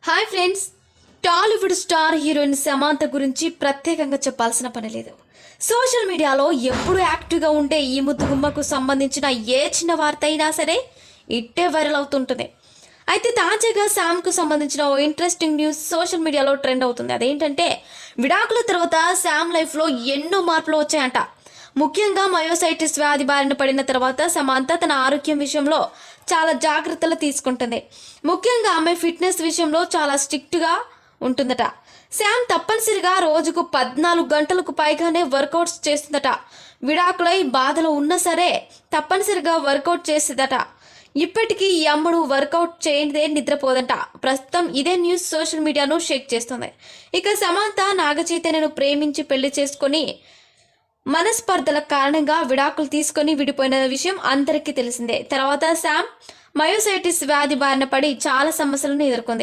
Hi friends, Tollywood star heroine Samantha గురించి ప్రత్యేకంగా చెప్పాల్సిన పని లేదు. సోషల్ మీడియాలో ఎప్పుడు యాక్టివ్గా ఉండే ఈ ముద్దుగుమ్మకు సంబంధించిన ఏ చిన్న వార్త అయినా సరే ఇట్టే వైరల్ అవుతుంటుంది. అయితే తాజాగా శామ్కు సంబంధించిన ఓ ఇంట్రెస్టింగ్ న్యూస్ సోషల్ మీడియాలో ట్రెండ్ అవుతుంది. అదేంటంటే విడాకుల తర్వాత శామ్ లైఫ్లో ఎన్నో మార్పులు వచ్చాయంట. ముఖ్యంగా మయోసైటిస్ వ్యాధి బారిన పడిన తర్వాత సమాంత తన ఆరోగ్యం విషయంలో చాలా జాగ్రత్తలు తీసుకుంటుంది. ముఖ్యంగా ఆమె ఫిట్నెస్ విషయంలో చాలా స్ట్రిక్ట్గా ఉంటుందట. శామ్ తప్పనిసరిగా రోజుకు 14 గంటలకు పైగానే వర్కౌట్స్ చేస్తుందట. విడాకులై బాధలు ఉన్నా సరే తప్పనిసరిగా వర్కౌట్ చేస్తుందట. ఇప్పటికీ ఈ అమ్మడు వర్కౌట్ చేయనిదే నిద్రపోదంట. ప్రస్తుతం ఇదే న్యూస్ సోషల్ మీడియాను షేక్ చేస్తుంది. ఇక సమాంత నాగచైతన్యను ప్రేమించి పెళ్లి చేసుకొని మనస్పర్ధల కారణంగా విడాకులు తీసుకొని విడిపోయిన విషయం అందరికీ తెలిసిందే. తర్వాత శామ్ మయోసైటిస్ వ్యాధి బారిన పడి చాలా సమస్యలను ఎదుర్కొంది.